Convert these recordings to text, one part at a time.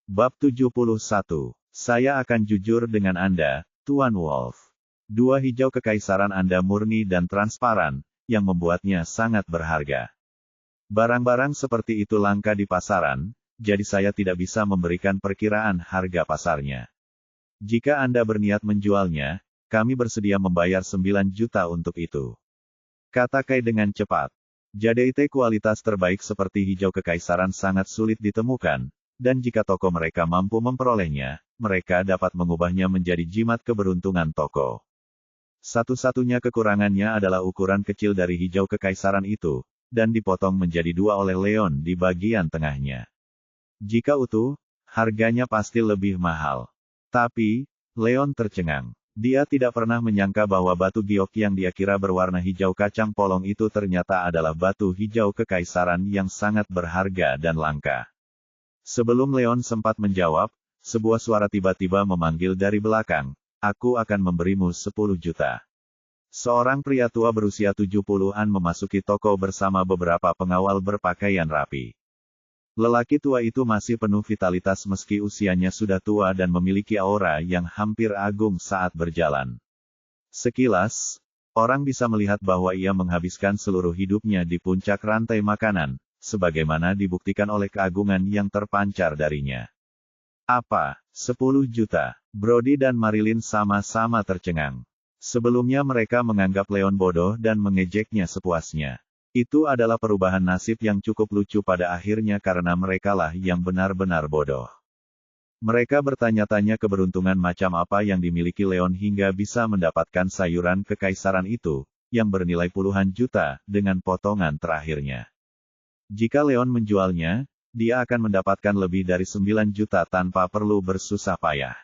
Bab 71. Saya akan jujur dengan Anda, Tuan Wolf. Dua hijau kekaisaran Anda murni dan transparan, yang membuatnya sangat berharga. Barang-barang seperti itu langka di pasaran, jadi saya tidak bisa memberikan perkiraan harga pasarnya. Jika Anda berniat menjualnya, kami bersedia membayar 9 juta untuk itu. Kata Kai dengan cepat. JDIT kualitas terbaik seperti hijau kekaisaran sangat sulit ditemukan, dan jika toko mereka mampu memperolehnya, mereka dapat mengubahnya menjadi jimat keberuntungan toko. Satu-satunya kekurangannya adalah ukuran kecil dari hijau kekaisaran itu, dan dipotong menjadi dua oleh Leon di bagian tengahnya. Jika utuh, harganya pasti lebih mahal. Tapi, Leon tercengang. Dia tidak pernah menyangka bahwa batu giok yang dia kira berwarna hijau kacang polong itu ternyata adalah batu hijau kekaisaran yang sangat berharga dan langka. Sebelum Leon sempat menjawab, sebuah suara tiba-tiba memanggil dari belakang, "Aku akan memberimu 10 juta." Seorang pria tua berusia 70-an memasuki toko bersama beberapa pengawal berpakaian rapi. Lelaki tua itu masih penuh vitalitas meski usianya sudah tua dan memiliki aura yang hampir agung saat berjalan. Sekilas, orang bisa melihat bahwa ia menghabiskan seluruh hidupnya di puncak rantai makanan, sebagaimana dibuktikan oleh keagungan yang terpancar darinya. Apa? 10 juta? Brody dan Marilyn sama-sama tercengang. Sebelumnya mereka menganggap Leon bodoh dan mengejeknya sepuasnya. Itu adalah perubahan nasib yang cukup lucu pada akhirnya karena merekalah yang benar-benar bodoh. Mereka bertanya-tanya keberuntungan macam apa yang dimiliki Leon hingga bisa mendapatkan sayuran kekaisaran itu, yang bernilai puluhan juta, dengan potongan terakhirnya. Jika Leon menjualnya, dia akan mendapatkan lebih dari 9 juta tanpa perlu bersusah payah.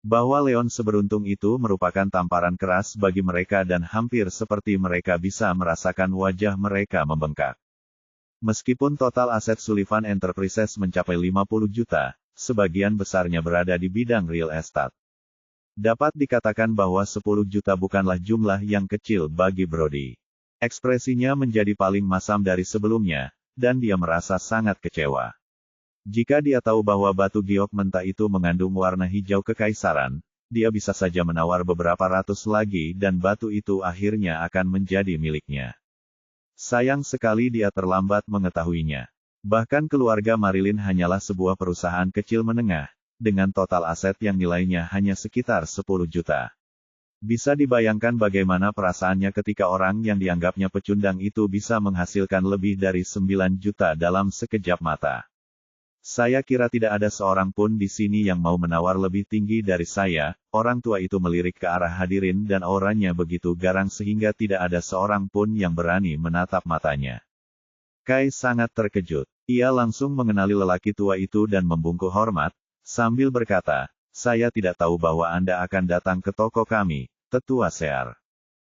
Bahwa Leon seberuntung itu merupakan tamparan keras bagi mereka dan hampir seperti mereka bisa merasakan wajah mereka membengkak. Meskipun total aset Sullivan Enterprises mencapai 50 juta, sebagian besarnya berada di bidang real estate. Dapat dikatakan bahwa 10 juta bukanlah jumlah yang kecil bagi Brody. Ekspresinya menjadi paling masam dari sebelumnya, dan dia merasa sangat kecewa. Jika dia tahu bahwa batu giok mentah itu mengandung warna hijau kekaisaran, dia bisa saja menawar beberapa ratus lagi dan batu itu akhirnya akan menjadi miliknya. Sayang sekali dia terlambat mengetahuinya. Bahkan keluarga Marilyn hanyalah sebuah perusahaan kecil menengah, dengan total aset yang nilainya hanya sekitar 10 juta. Bisa dibayangkan bagaimana perasaannya ketika orang yang dianggapnya pecundang itu bisa menghasilkan lebih dari 9 juta dalam sekejap mata. Saya kira tidak ada seorang pun di sini yang mau menawar lebih tinggi dari saya, orang tua itu melirik ke arah hadirin dan auranya begitu garang sehingga tidak ada seorang pun yang berani menatap matanya. Kai sangat terkejut. Ia langsung mengenali lelaki tua itu dan membungkuk hormat, sambil berkata, "Saya tidak tahu bahwa Anda akan datang ke toko kami, Tetua Sear.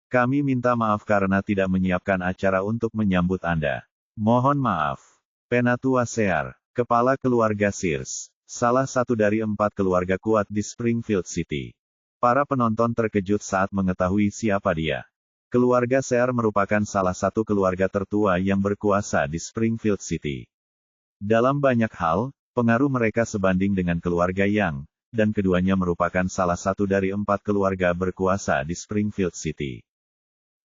Kami minta maaf karena tidak menyiapkan acara untuk menyambut Anda. Mohon maaf." Penatua Sear, kepala keluarga Sears, salah satu dari 4 keluarga kuat di Springfield City. Para penonton terkejut saat mengetahui siapa dia. Keluarga Sear merupakan salah satu keluarga tertua yang berkuasa di Springfield City. Dalam banyak hal, pengaruh mereka sebanding dengan keluarga Yang, dan keduanya merupakan salah satu dari 4 keluarga berkuasa di Springfield City.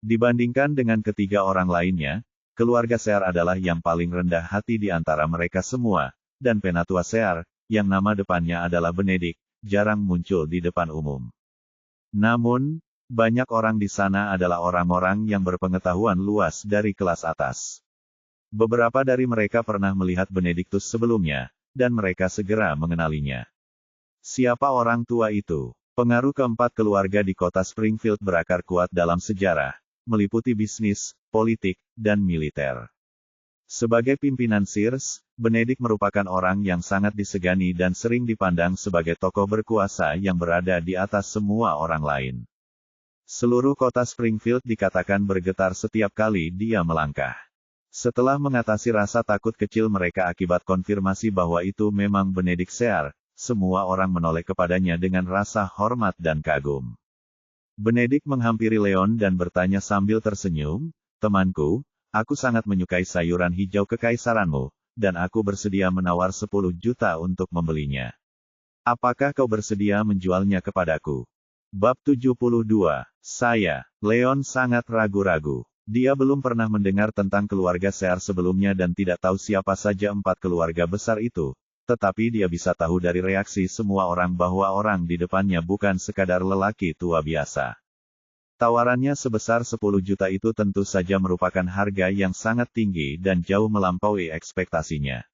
Dibandingkan dengan ketiga orang lainnya, keluarga Sear adalah yang paling rendah hati di antara mereka semua, dan Penatua Sear, yang nama depannya adalah Benedict, jarang muncul di depan umum. Namun, banyak orang di sana adalah orang-orang yang berpengetahuan luas dari kelas atas. Beberapa dari mereka pernah melihat Benedictus sebelumnya, dan mereka segera mengenalinya. Siapa orang tua itu? Pengaruh keempat keluarga di kota Springfield berakar kuat dalam sejarah, meliputi bisnis, politik, dan militer. Sebagai pimpinan Sears, Benedict merupakan orang yang sangat disegani dan sering dipandang sebagai tokoh berkuasa yang berada di atas semua orang lain. Seluruh kota Springfield dikatakan bergetar setiap kali dia melangkah. Setelah mengatasi rasa takut kecil mereka akibat konfirmasi bahwa itu memang Benedict Sear, semua orang menoleh kepadanya dengan rasa hormat dan kagum. Benedict menghampiri Leon dan bertanya sambil tersenyum, "Temanku, aku sangat menyukai sayuran hijau kekaisaranmu, dan aku bersedia menawar 10 juta untuk membelinya. Apakah kau bersedia menjualnya kepadaku? Bab 72. Leon sangat ragu-ragu. Dia belum pernah mendengar tentang keluarga Sear sebelumnya dan tidak tahu siapa saja 4 keluarga besar itu. Tetapi dia bisa tahu dari reaksi semua orang bahwa orang di depannya bukan sekadar lelaki tua biasa. Tawarannya sebesar 10 juta itu tentu saja merupakan harga yang sangat tinggi dan jauh melampaui ekspektasinya.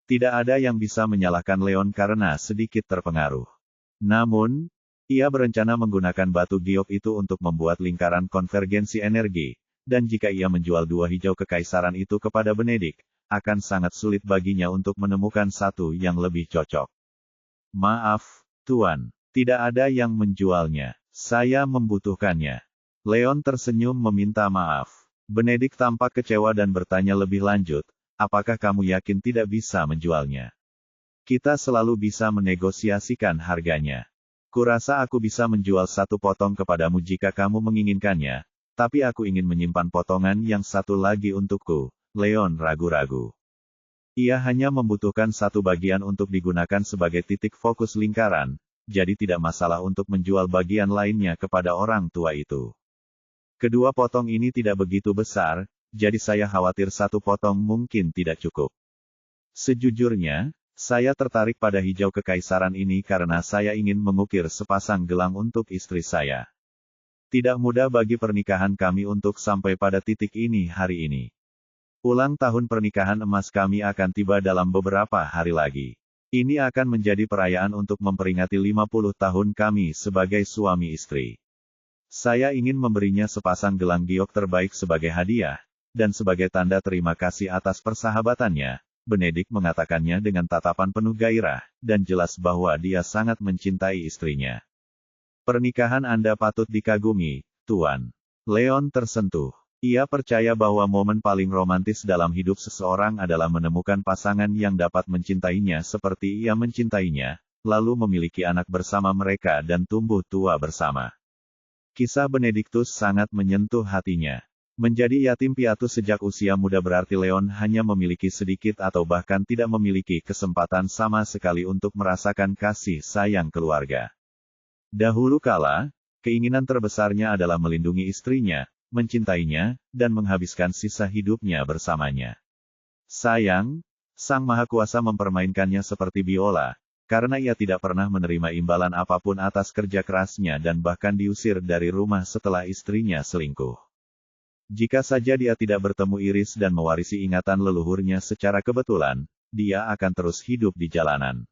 Tidak ada yang bisa menyalahkan Leon karena sedikit terpengaruh. Namun, ia berencana menggunakan batu giok itu untuk membuat lingkaran konvergensi energi, dan jika ia menjual 2 hijau kekaisaran itu kepada Benedict, akan sangat sulit baginya untuk menemukan satu yang lebih cocok. Maaf, Tuan, tidak ada yang menjualnya. Saya membutuhkannya. Leon tersenyum meminta maaf. Benedict tampak kecewa dan bertanya lebih lanjut, apakah kamu yakin tidak bisa menjualnya? Kita selalu bisa menegosiasikan harganya. Kurasa aku bisa menjual 1 potong kepadamu jika kamu menginginkannya, tapi aku ingin menyimpan potongan yang satu lagi untukku. Leon ragu-ragu. Ia hanya membutuhkan 1 bagian untuk digunakan sebagai titik fokus lingkaran, jadi tidak masalah untuk menjual bagian lainnya kepada orang tua itu. Kedua potong ini tidak begitu besar, jadi saya khawatir 1 potong mungkin tidak cukup. Sejujurnya, saya tertarik pada hijau kekaisaran ini karena saya ingin mengukir sepasang gelang untuk istri saya. Tidak mudah bagi pernikahan kami untuk sampai pada titik ini hari ini. Ulang tahun pernikahan emas kami akan tiba dalam beberapa hari lagi. Ini akan menjadi perayaan untuk memperingati 50 tahun kami sebagai suami istri. Saya ingin memberinya sepasang gelang giok terbaik sebagai hadiah, dan sebagai tanda terima kasih atas persahabatannya. Benedict mengatakannya dengan tatapan penuh gairah, dan jelas bahwa dia sangat mencintai istrinya. Pernikahan Anda patut dikagumi, Tuan. Leon tersentuh. Ia percaya bahwa momen paling romantis dalam hidup seseorang adalah menemukan pasangan yang dapat mencintainya seperti ia mencintainya, lalu memiliki anak bersama mereka dan tumbuh tua bersama. Kisah Benedictus sangat menyentuh hatinya. Menjadi yatim piatu sejak usia muda berarti Leon hanya memiliki sedikit atau bahkan tidak memiliki kesempatan sama sekali untuk merasakan kasih sayang keluarga. Dahulu kala, keinginan terbesarnya adalah melindungi istrinya, mencintainya, dan menghabiskan sisa hidupnya bersamanya. Sayang, Sang Maha Kuasa mempermainkannya seperti biola, karena ia tidak pernah menerima imbalan apapun atas kerja kerasnya dan bahkan diusir dari rumah setelah istrinya selingkuh. Jika saja dia tidak bertemu Iris dan mewarisi ingatan leluhurnya secara kebetulan, dia akan terus hidup di jalanan.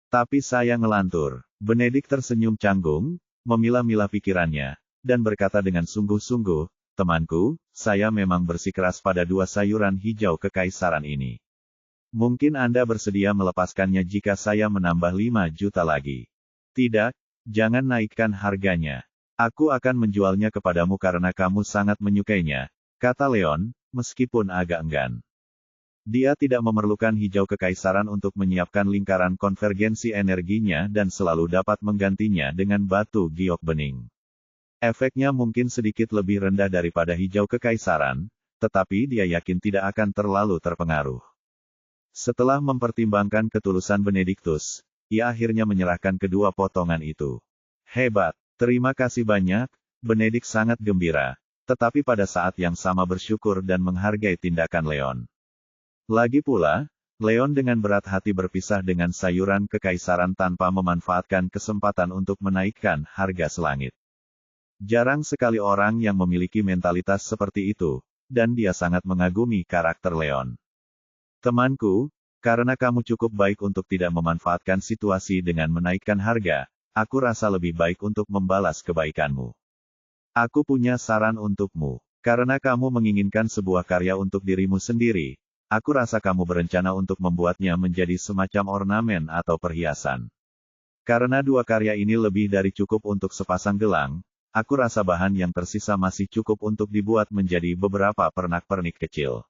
Tapi saya ngelantur. Benedict tersenyum canggung, memilah-milah pikirannya, dan berkata dengan sungguh-sungguh, temanku, saya memang bersikeras pada 2 sayuran hijau kekaisaran ini. Mungkin Anda bersedia melepaskannya jika saya menambah 5 juta lagi. Tidak, jangan naikkan harganya. Aku akan menjualnya kepadamu karena kamu sangat menyukainya, kata Leon, meskipun agak enggan. Dia tidak memerlukan hijau kekaisaran untuk menyiapkan lingkaran konvergensi energinya dan selalu dapat menggantinya dengan batu giok bening. Efeknya mungkin sedikit lebih rendah daripada hijau kekaisaran, tetapi dia yakin tidak akan terlalu terpengaruh. Setelah mempertimbangkan ketulusan Benedictus, ia akhirnya menyerahkan kedua potongan itu. Hebat, terima kasih banyak, Benedict sangat gembira, tetapi pada saat yang sama bersyukur dan menghargai tindakan Leon. Lagi pula, Leon dengan berat hati berpisah dengan sayuran kekaisaran tanpa memanfaatkan kesempatan untuk menaikkan harga selangit. Jarang sekali orang yang memiliki mentalitas seperti itu, dan dia sangat mengagumi karakter Leon. Temanku, karena kamu cukup baik untuk tidak memanfaatkan situasi dengan menaikkan harga, aku rasa lebih baik untuk membalas kebaikanmu. Aku punya saran untukmu. Karena kamu menginginkan sebuah karya untuk dirimu sendiri, aku rasa kamu berencana untuk membuatnya menjadi semacam ornamen atau perhiasan. Karena 2 karya ini lebih dari cukup untuk sepasang gelang, aku rasa bahan yang tersisa masih cukup untuk dibuat menjadi beberapa pernak-pernik kecil.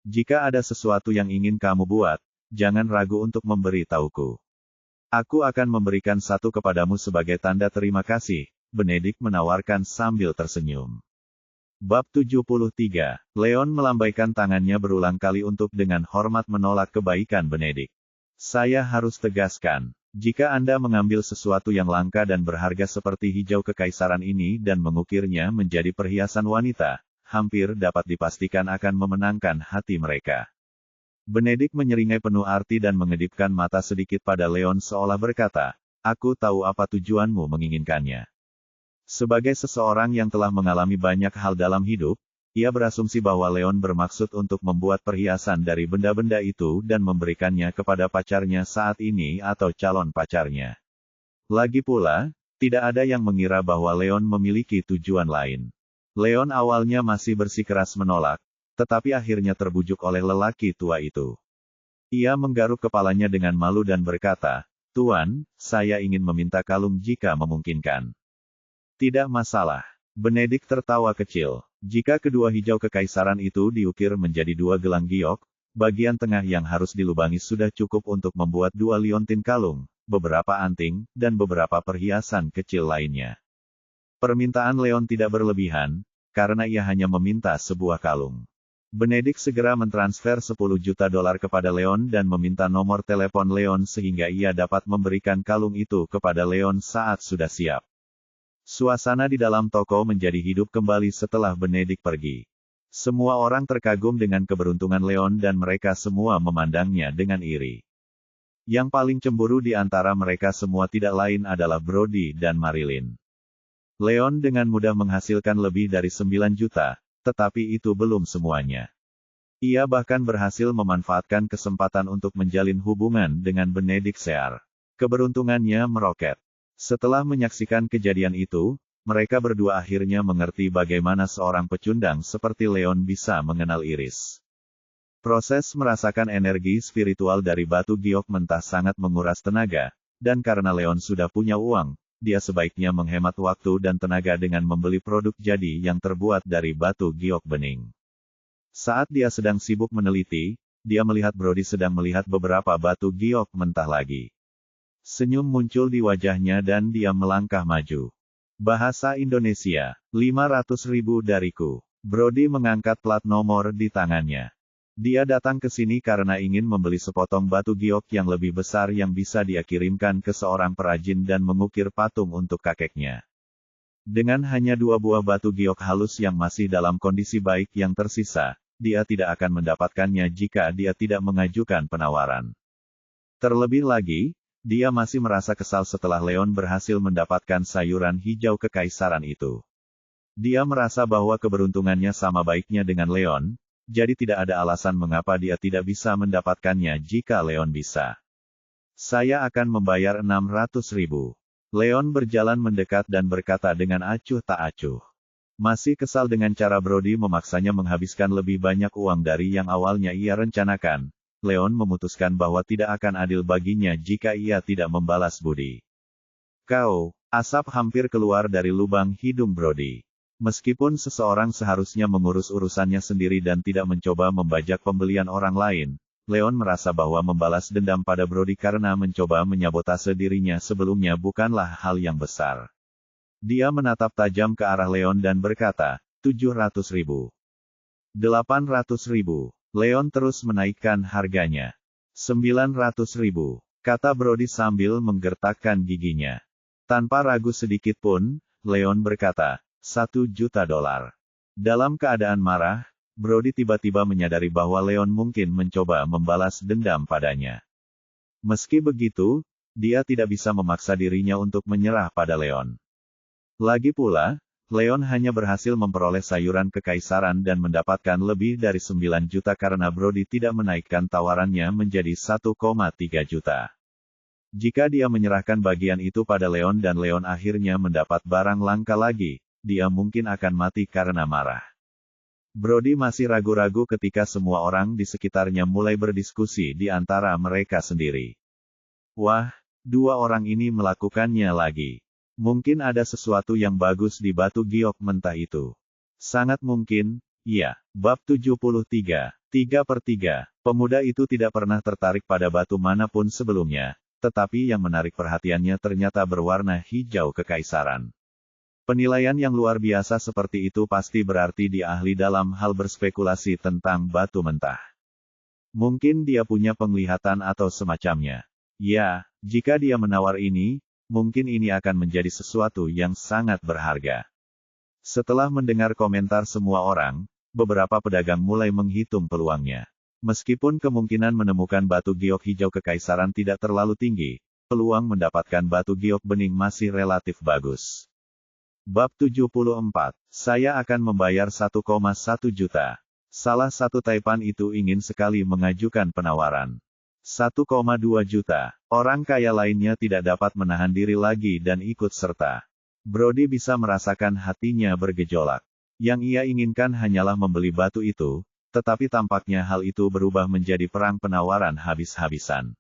Jika ada sesuatu yang ingin kamu buat, jangan ragu untuk memberi tahuku. Aku akan memberikan 1 kepadamu sebagai tanda terima kasih, Benedict menawarkan sambil tersenyum. Bab 73. Leon melambaikan tangannya berulang kali untuk dengan hormat menolak kebaikan Benedik. Saya harus tegaskan, jika Anda mengambil sesuatu yang langka dan berharga seperti hijau kekaisaran ini dan mengukirnya menjadi perhiasan wanita, hampir dapat dipastikan akan memenangkan hati mereka. Benedik menyeringai penuh arti dan mengedipkan mata sedikit pada Leon seolah berkata, "Aku tahu apa tujuanmu menginginkannya." Sebagai seseorang yang telah mengalami banyak hal dalam hidup, ia berasumsi bahwa Leon bermaksud untuk membuat perhiasan dari benda-benda itu dan memberikannya kepada pacarnya saat ini atau calon pacarnya. Lagi pula, tidak ada yang mengira bahwa Leon memiliki tujuan lain. Leon awalnya masih bersikeras menolak, tetapi akhirnya terbujuk oleh lelaki tua itu. Ia menggaruk kepalanya dengan malu dan berkata, "Tuan, saya ingin meminta kalung jika memungkinkan." "Tidak masalah." Benedik tertawa kecil. Jika kedua hijau kekaisaran itu diukir menjadi dua gelang giok, bagian tengah yang harus dilubangi sudah cukup untuk membuat dua liontin kalung, beberapa anting, dan beberapa perhiasan kecil lainnya. Permintaan Leon tidak berlebihan, karena ia hanya meminta sebuah kalung. Benedik segera mentransfer 10 juta dolar kepada Leon dan meminta nomor telepon Leon sehingga ia dapat memberikan kalung itu kepada Leon saat sudah siap. Suasana di dalam toko menjadi hidup kembali setelah Benedik pergi. Semua orang terkagum dengan keberuntungan Leon dan mereka semua memandangnya dengan iri. Yang paling cemburu di antara mereka semua tidak lain adalah Brody dan Marilyn. Leon dengan mudah menghasilkan lebih dari 9 juta, tetapi itu belum semuanya. Ia bahkan berhasil memanfaatkan kesempatan untuk menjalin hubungan dengan Benedik Sear. Keberuntungannya meroket. Setelah menyaksikan kejadian itu, mereka berdua akhirnya mengerti bagaimana seorang pecundang seperti Leon bisa mengenal Iris. Proses merasakan energi spiritual dari batu giok mentah sangat menguras tenaga, dan karena Leon sudah punya uang, dia sebaiknya menghemat waktu dan tenaga dengan membeli produk jadi yang terbuat dari batu giok bening. Saat dia sedang sibuk meneliti, dia melihat Brody sedang melihat beberapa batu giok mentah lagi. Senyum muncul di wajahnya dan dia melangkah maju. Bahasa Indonesia, 500.000 dariku. Brody mengangkat plat nomor di tangannya. Dia datang ke sini karena ingin membeli sepotong batu giok yang lebih besar yang bisa dia kirimkan ke seorang perajin dan mengukir patung untuk kakeknya. Dengan hanya 2 buah batu giok halus yang masih dalam kondisi baik yang tersisa, dia tidak akan mendapatkannya jika dia tidak mengajukan penawaran. Terlebih lagi, dia masih merasa kesal setelah Leon berhasil mendapatkan sayuran hijau kekaisaran itu. Dia merasa bahwa keberuntungannya sama baiknya dengan Leon, jadi tidak ada alasan mengapa dia tidak bisa mendapatkannya jika Leon bisa. "Saya akan membayar 600.000. Leon berjalan mendekat dan berkata dengan acuh tak acuh. Masih kesal dengan cara Brody memaksanya menghabiskan lebih banyak uang dari yang awalnya ia rencanakan, Leon memutuskan bahwa tidak akan adil baginya jika ia tidak membalas budi. "Kau," asap hampir keluar dari lubang hidung Brody. Meskipun seseorang seharusnya mengurus urusannya sendiri dan tidak mencoba membajak pembelian orang lain, Leon merasa bahwa membalas dendam pada Brody karena mencoba menyabotase dirinya sebelumnya bukanlah hal yang besar. Dia menatap tajam ke arah Leon dan berkata, 700.000. 800.000. Leon terus menaikkan harganya. 900.000, kata Brody sambil menggertakkan giginya. Tanpa ragu sedikit pun, Leon berkata, 1 juta dolar. Dalam keadaan marah, Brody tiba-tiba menyadari bahwa Leon mungkin mencoba membalas dendam padanya. Meski begitu, dia tidak bisa memaksa dirinya untuk menyerah pada Leon. Lagi pula, Leon hanya berhasil memperoleh sayuran kekaisaran dan mendapatkan lebih dari 9 juta karena Brody tidak menaikkan tawarannya menjadi 1,3 juta. Jika dia menyerahkan bagian itu pada Leon dan Leon akhirnya mendapat barang langka lagi, dia mungkin akan mati karena marah. Brody masih ragu-ragu ketika semua orang di sekitarnya mulai berdiskusi di antara mereka sendiri. "Wah, 2 orang ini melakukannya lagi. Mungkin ada sesuatu yang bagus di batu giok mentah itu." "Sangat mungkin, iya." Bab 73, 3/3. Pemuda itu tidak pernah tertarik pada batu manapun sebelumnya, tetapi yang menarik perhatiannya ternyata berwarna hijau kekaisaran. Penilaian yang luar biasa seperti itu pasti berarti dia ahli dalam hal berspekulasi tentang batu mentah. Mungkin dia punya penglihatan atau semacamnya. Ya, jika dia menawar ini, mungkin ini akan menjadi sesuatu yang sangat berharga. Setelah mendengar komentar semua orang, beberapa pedagang mulai menghitung peluangnya. Meskipun kemungkinan menemukan batu giok hijau kekaisaran tidak terlalu tinggi, peluang mendapatkan batu giok bening masih relatif bagus. Bab 74. Saya akan membayar 1,1 juta. Salah satu taipan itu ingin sekali mengajukan penawaran. 1,2 juta. Orang kaya lainnya tidak dapat menahan diri lagi dan ikut serta. Brody bisa merasakan hatinya bergejolak. Yang ia inginkan hanyalah membeli batu itu, tetapi tampaknya hal itu berubah menjadi perang penawaran habis-habisan.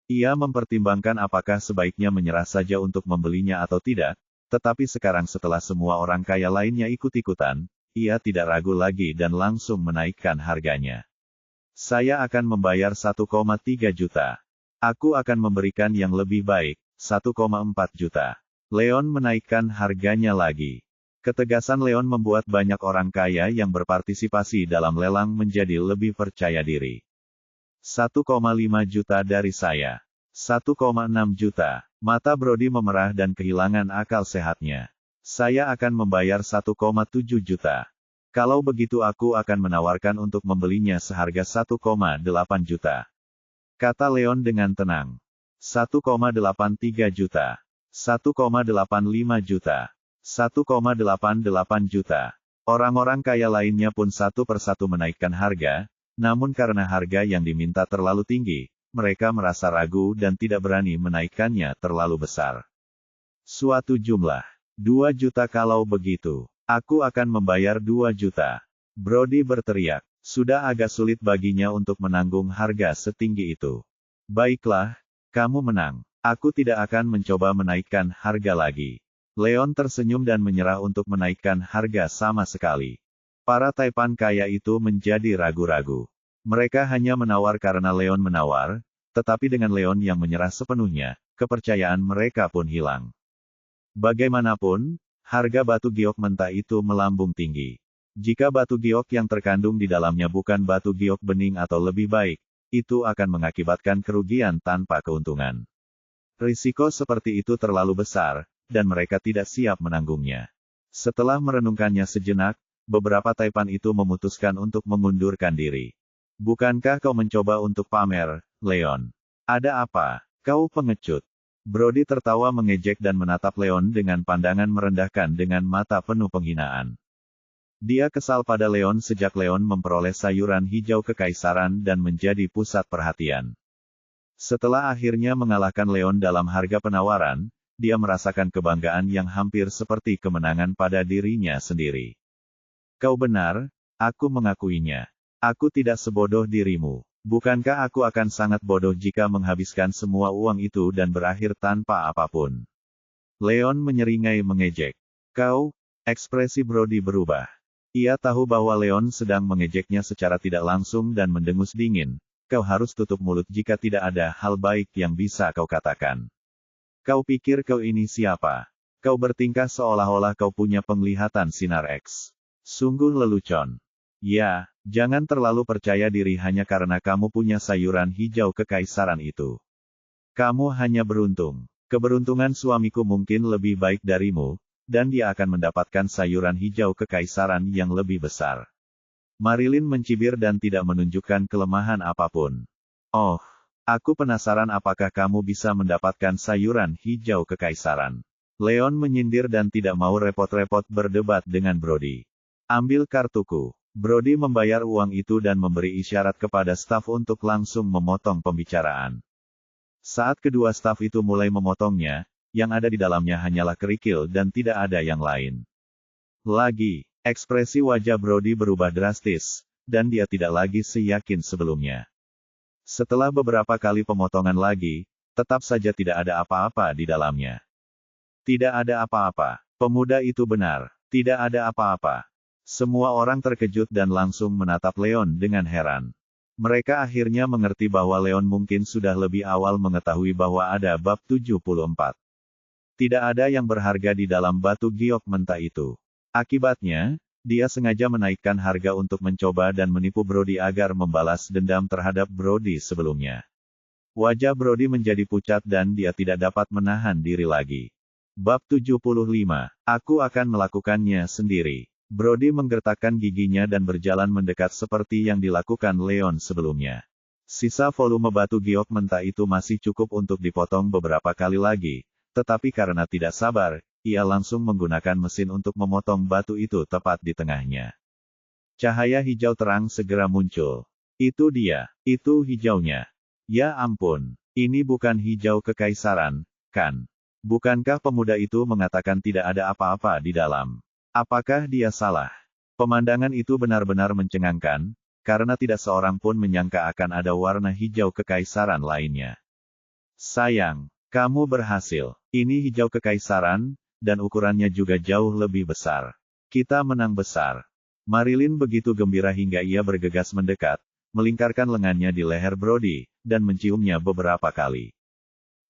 Ia mempertimbangkan apakah sebaiknya menyerah saja untuk membelinya atau tidak, tetapi sekarang setelah semua orang kaya lainnya ikut-ikutan, ia tidak ragu lagi dan langsung menaikkan harganya. Saya akan membayar 1,3 juta. Aku akan memberikan yang lebih baik, 1,4 juta. Leon menaikkan harganya lagi. Ketegasan Leon membuat banyak orang kaya yang berpartisipasi dalam lelang menjadi lebih percaya diri. 1,5 juta dari saya. 1,6 juta. Mata Brody memerah dan kehilangan akal sehatnya. Saya akan membayar 1,7 juta. Kalau begitu aku akan menawarkan untuk membelinya seharga 1,8 juta. Kata Leon dengan tenang. 1,83 juta. 1,85 juta. 1,88 juta. Orang-orang kaya lainnya pun satu persatu menaikkan harga, namun karena harga yang diminta terlalu tinggi, mereka merasa ragu dan tidak berani menaikkannya terlalu besar. Suatu jumlah. 2 juta kalau begitu. Aku akan membayar 2 juta. Brody berteriak. Sudah agak sulit baginya untuk menanggung harga setinggi itu. Baiklah, kamu menang. Aku tidak akan mencoba menaikkan harga lagi. Leon tersenyum dan menyerah untuk menaikkan harga sama sekali. Para taipan kaya itu menjadi ragu-ragu. Mereka hanya menawar karena Leon menawar, tetapi dengan Leon yang menyerah sepenuhnya, kepercayaan mereka pun hilang. Bagaimanapun, harga batu giok mentah itu melambung tinggi. Jika batu giok yang terkandung di dalamnya bukan batu giok bening atau lebih baik, itu akan mengakibatkan kerugian tanpa keuntungan. Risiko seperti itu terlalu besar, dan mereka tidak siap menanggungnya. Setelah merenungkannya sejenak, beberapa taipan itu memutuskan untuk mengundurkan diri. Bukankah kau mencoba untuk pamer, Leon? Ada apa? Kau pengecut. Brody tertawa mengejek dan menatap Leon dengan pandangan merendahkan dengan mata penuh penghinaan. Dia kesal pada Leon sejak Leon memperoleh sayuran hijau kekaisaran dan menjadi pusat perhatian. Setelah akhirnya mengalahkan Leon dalam harga penawaran, dia merasakan kebanggaan yang hampir seperti kemenangan pada dirinya sendiri. Kau benar, aku mengakuinya. Aku tidak sebodoh dirimu. Bukankah aku akan sangat bodoh jika menghabiskan semua uang itu dan berakhir tanpa apapun? Leon menyeringai mengejek. Kau, ekspresi Brody berubah. Ia tahu bahwa Leon sedang mengejeknya secara tidak langsung dan mendengus dingin. Kau harus tutup mulut jika tidak ada hal baik yang bisa kau katakan. Kau pikir kau ini siapa? Kau bertingkah seolah-olah kau punya penglihatan sinar X. Sungguh lelucon. Ya, jangan terlalu percaya diri hanya karena kamu punya sayuran hijau kekaisaran itu. Kamu hanya beruntung. Keberuntungan suamiku mungkin lebih baik darimu, dan dia akan mendapatkan sayuran hijau kekaisaran yang lebih besar. Marilyn mencibir dan tidak menunjukkan kelemahan apapun. Oh, aku penasaran apakah kamu bisa mendapatkan sayuran hijau kekaisaran. Leon menyindir dan tidak mau repot-repot berdebat dengan Brody. Ambil kartuku. Brody membayar uang itu dan memberi isyarat kepada staf untuk langsung memotong pembicaraan. Saat kedua staf itu mulai memotongnya, yang ada di dalamnya hanyalah kerikil dan tidak ada yang lain. Lagi, ekspresi wajah Brody berubah drastis, dan dia tidak lagi seyakin sebelumnya. Setelah beberapa kali pemotongan lagi, tetap saja tidak ada apa-apa di dalamnya. Tidak ada apa-apa. Pemuda itu benar. Tidak ada apa-apa. Semua orang terkejut dan langsung menatap Leon dengan heran. Mereka akhirnya mengerti bahwa Leon mungkin sudah lebih awal mengetahui bahwa ada bab 74. Tidak ada yang berharga di dalam batu giok mentah itu. Akibatnya, dia sengaja menaikkan harga untuk mencoba dan menipu Brody agar membalas dendam terhadap Brody sebelumnya. Wajah Brody menjadi pucat dan dia tidak dapat menahan diri lagi. Bab 75. Aku akan melakukannya sendiri. Brody menggertakkan giginya dan berjalan mendekat seperti yang dilakukan Leon sebelumnya. Sisa volume batu giok mentah itu masih cukup untuk dipotong beberapa kali lagi, tetapi karena tidak sabar, ia langsung menggunakan mesin untuk memotong batu itu tepat di tengahnya. Cahaya hijau terang segera muncul. Itu dia, itu hijaunya. Ya ampun, ini bukan hijau kekaisaran, kan? Bukankah pemuda itu mengatakan tidak ada apa-apa di dalam? Apakah dia salah? Pemandangan itu benar-benar mencengangkan, karena tidak seorang pun menyangka akan ada warna hijau kekaisaran lainnya. Sayang, kamu berhasil. Ini hijau kekaisaran, dan ukurannya juga jauh lebih besar. Kita menang besar. Marilyn begitu gembira hingga ia bergegas mendekat, melingkarkan lengannya di leher Brody, dan menciumnya beberapa kali.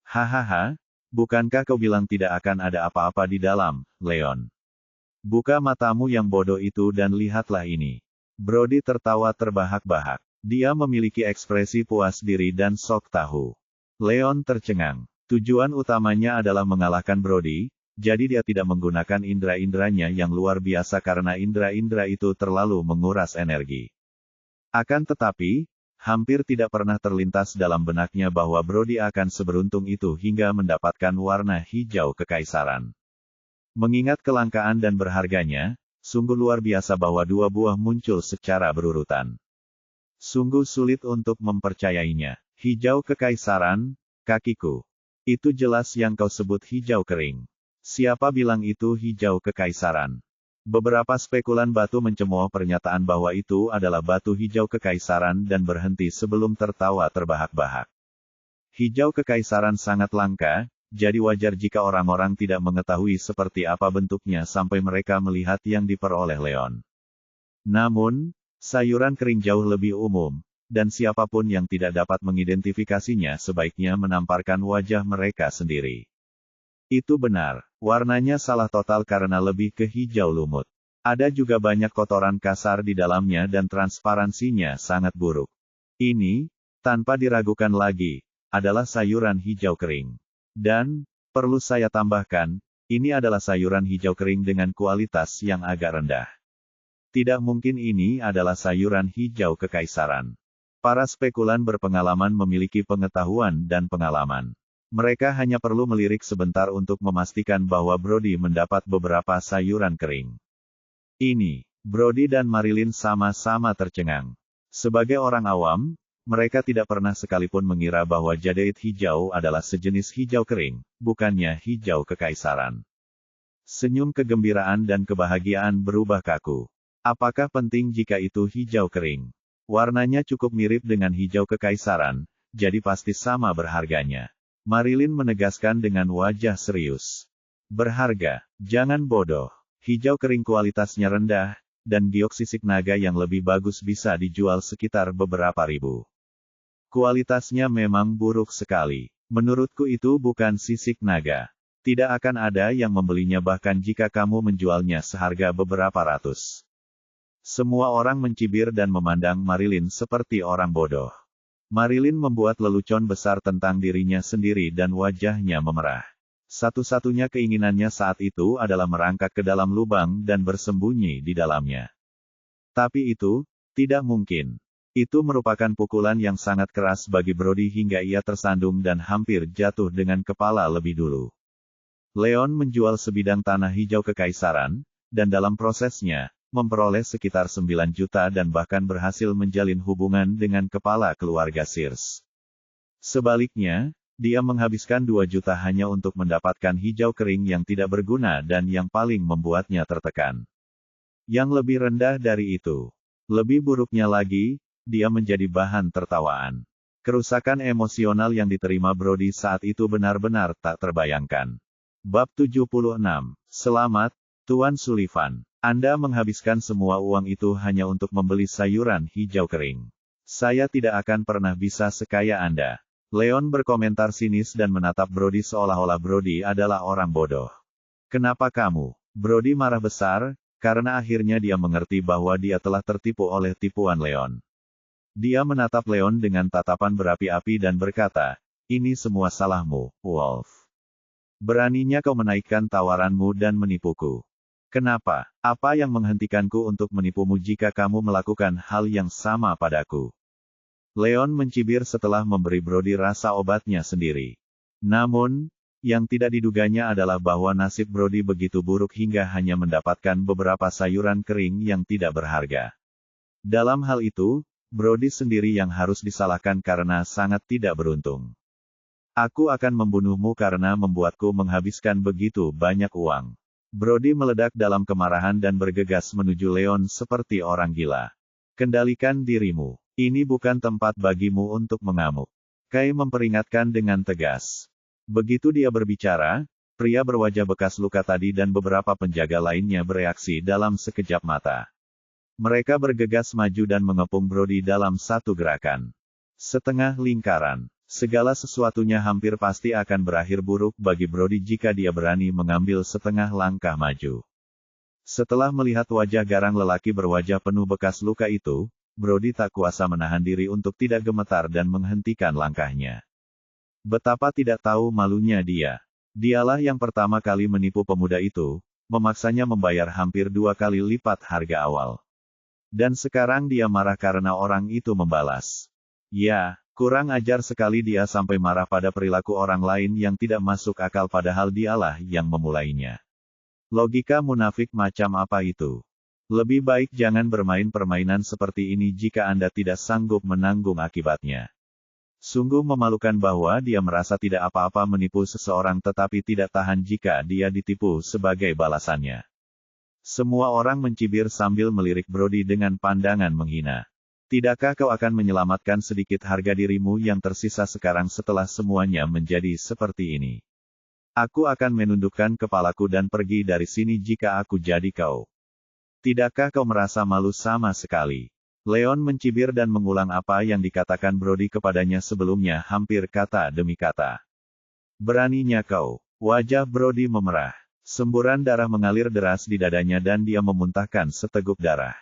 Hahaha, bukankah kau bilang tidak akan ada apa-apa di dalam, Leon? Buka matamu yang bodoh itu dan lihatlah ini. Brody tertawa terbahak-bahak. Dia memiliki ekspresi puas diri dan sok tahu. Leon tercengang. Tujuan utamanya adalah mengalahkan Brody, jadi dia tidak menggunakan indera-inderanya yang luar biasa karena indera-indera itu terlalu menguras energi. Akan tetapi, hampir tidak pernah terlintas dalam benaknya bahwa Brody akan seberuntung itu hingga mendapatkan warna hijau kekaisaran. Mengingat kelangkaan dan berharganya, sungguh luar biasa bahwa dua buah muncul secara berurutan. Sungguh sulit untuk mempercayainya. Hijau kekaisaran, kakiku. Itu jelas yang kau sebut hijau kering. Siapa bilang itu hijau kekaisaran? Beberapa spekulan batu mencemooh pernyataan bahwa itu adalah batu hijau kekaisaran dan berhenti sebelum tertawa terbahak-bahak. Hijau kekaisaran sangat langka, jadi wajar jika orang-orang tidak mengetahui seperti apa bentuknya sampai mereka melihat yang diperoleh Leon. Namun, sayuran kering jauh lebih umum, dan siapapun yang tidak dapat mengidentifikasinya sebaiknya menamparkan wajah mereka sendiri. Itu benar, warnanya salah total karena lebih ke hijau lumut. Ada juga banyak kotoran kasar di dalamnya dan transparansinya sangat buruk. Ini, tanpa diragukan lagi, adalah sayuran hijau kering. Dan, perlu saya tambahkan, ini adalah sayuran hijau kering dengan kualitas yang agak rendah. Tidak mungkin ini adalah sayuran hijau kekaisaran. Para spekulan berpengalaman memiliki pengetahuan dan pengalaman. Mereka hanya perlu melirik sebentar untuk memastikan bahwa Brody mendapat beberapa sayuran kering. Ini, Brody dan Marilyn sama-sama tercengang. Sebagai orang awam, mereka tidak pernah sekalipun mengira bahwa jadeit hijau adalah sejenis hijau kering, bukannya hijau kekaisaran. Senyum kegembiraan dan kebahagiaan berubah kaku. Apakah penting jika itu hijau kering? Warnanya cukup mirip dengan hijau kekaisaran, jadi pasti sama berharganya. Marilyn menegaskan dengan wajah serius. Berharga, jangan bodoh. Hijau kering kualitasnya rendah, dan giok sisik naga yang lebih bagus bisa dijual sekitar beberapa ribu. Kualitasnya memang buruk sekali. Menurutku itu bukan sisik naga. Tidak akan ada yang membelinya bahkan jika kamu menjualnya seharga beberapa ratus. Semua orang mencibir dan memandang Marilyn seperti orang bodoh. Marilyn membuat lelucon besar tentang dirinya sendiri dan wajahnya memerah. Satu-satunya keinginannya saat itu adalah merangkak ke dalam lubang dan bersembunyi di dalamnya. Tapi itu, tidak mungkin. Itu merupakan pukulan yang sangat keras bagi Brody hingga ia tersandung dan hampir jatuh dengan kepala lebih dulu. Leon menjual sebidang tanah hijau kekaisaran, dan dalam prosesnya, memperoleh sekitar 9 juta dan bahkan berhasil menjalin hubungan dengan kepala keluarga Sears. Sebaliknya, dia menghabiskan 2 juta hanya untuk mendapatkan hijau kering yang tidak berguna dan yang paling membuatnya tertekan. Yang lebih rendah dari itu, lebih buruknya lagi, dia menjadi bahan tertawaan. Kerusakan emosional yang diterima Brody saat itu benar-benar tak terbayangkan. Bab 76. Selamat, Tuan Sullivan. Anda menghabiskan semua uang itu hanya untuk membeli sayuran hijau kering. Saya tidak akan pernah bisa sekaya Anda. Leon berkomentar sinis dan menatap Brody seolah-olah Brody adalah orang bodoh. Kenapa kamu? Brody marah besar, karena akhirnya dia mengerti bahwa dia telah tertipu oleh tipuan Leon. Dia menatap Leon dengan tatapan berapi-api dan berkata, ini semua salahmu, Wolf. Beraninya kau menaikkan tawaranmu dan menipuku. Kenapa? Apa yang menghentikanku untuk menipumu jika kamu melakukan hal yang sama padaku? Leon mencibir setelah memberi Brody rasa obatnya sendiri. Namun, yang tidak diduganya adalah bahwa nasib Brody begitu buruk hingga hanya mendapatkan beberapa sayuran kering yang tidak berharga. Dalam hal itu, Brody sendiri yang harus disalahkan karena sangat tidak beruntung. Aku akan membunuhmu karena membuatku menghabiskan begitu banyak uang. Brody meledak dalam kemarahan dan bergegas menuju Leon seperti orang gila. Kendalikan dirimu. Ini bukan tempat bagimu untuk mengamuk. Kai memperingatkan dengan tegas. Begitu dia berbicara, pria berwajah bekas luka tadi dan beberapa penjaga lainnya bereaksi dalam sekejap mata. Mereka bergegas maju dan mengepung Brody dalam satu gerakan. Setengah lingkaran. Segala sesuatunya hampir pasti akan berakhir buruk bagi Brody jika dia berani mengambil setengah langkah maju. Setelah melihat wajah garang lelaki berwajah penuh bekas luka itu, Brody tak kuasa menahan diri untuk tidak gemetar dan menghentikan langkahnya. Betapa tidak tahu malunya dia. Dialah yang pertama kali menipu pemuda itu, memaksanya membayar hampir 2 kali lipat harga awal. Dan sekarang dia marah karena orang itu membalas. Ya, kurang ajar sekali dia sampai marah pada perilaku orang lain yang tidak masuk akal padahal dialah yang memulainya. Logika munafik macam apa itu? Lebih baik jangan bermain permainan seperti ini jika Anda tidak sanggup menanggung akibatnya. Sungguh memalukan bahwa dia merasa tidak apa-apa menipu seseorang tetapi tidak tahan jika dia ditipu sebagai balasannya. Semua orang mencibir sambil melirik Brody dengan pandangan menghina. Tidakkah kau akan menyelamatkan sedikit harga dirimu yang tersisa sekarang setelah semuanya menjadi seperti ini? Aku akan menundukkan kepalaku dan pergi dari sini jika aku jadi kau. Tidakkah kau merasa malu sama sekali? Leon mencibir dan mengulang apa yang dikatakan Brody kepadanya sebelumnya hampir kata demi kata. Beraninya kau. Wajah Brody memerah. Semburan darah mengalir deras di dadanya dan dia memuntahkan seteguk darah.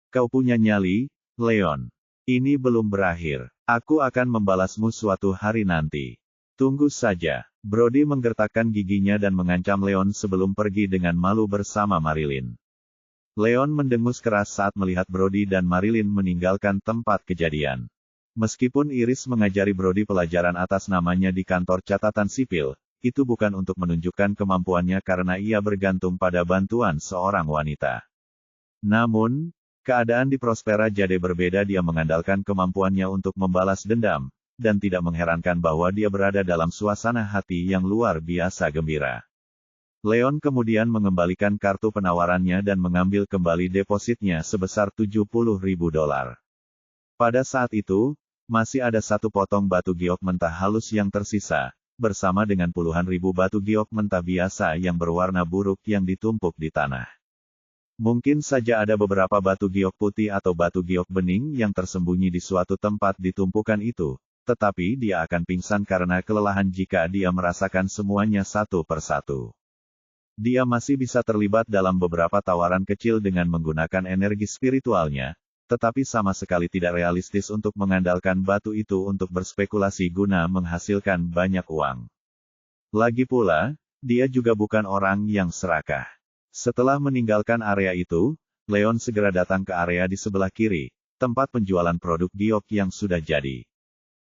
Kau punya nyali, Leon. Ini belum berakhir. Aku akan membalasmu suatu hari nanti. Tunggu saja. Brody menggertakkan giginya dan mengancam Leon sebelum pergi dengan malu bersama Marilyn. Leon mendengus keras saat melihat Brody dan Marilyn meninggalkan tempat kejadian. Meskipun Iris mengajari Brody pelajaran atas namanya di kantor catatan sipil, itu bukan untuk menunjukkan kemampuannya karena ia bergantung pada bantuan seorang wanita. Namun, keadaan di Prospera Jade berbeda. Dia mengandalkan kemampuannya untuk membalas dendam, dan tidak mengherankan bahwa dia berada dalam suasana hati yang luar biasa gembira. Leon kemudian mengembalikan kartu penawarannya dan mengambil kembali depositnya sebesar $70.000. Pada saat itu, masih ada satu potong batu giok mentah halus yang tersisa, bersama dengan puluhan ribu batu giok mentah biasa yang berwarna buruk yang ditumpuk di tanah. Mungkin saja ada beberapa batu giok putih atau batu giok bening yang tersembunyi di suatu tempat di tumpukan itu, tetapi dia akan pingsan karena kelelahan jika dia merasakan semuanya satu persatu. Dia masih bisa terlibat dalam beberapa tawaran kecil dengan menggunakan energi spiritualnya, tetapi sama sekali tidak realistis untuk mengandalkan batu itu untuk berspekulasi guna menghasilkan banyak uang. Lagi pula, dia juga bukan orang yang serakah. Setelah meninggalkan area itu, Leon segera datang ke area di sebelah kiri, tempat penjualan produk giok yang sudah jadi.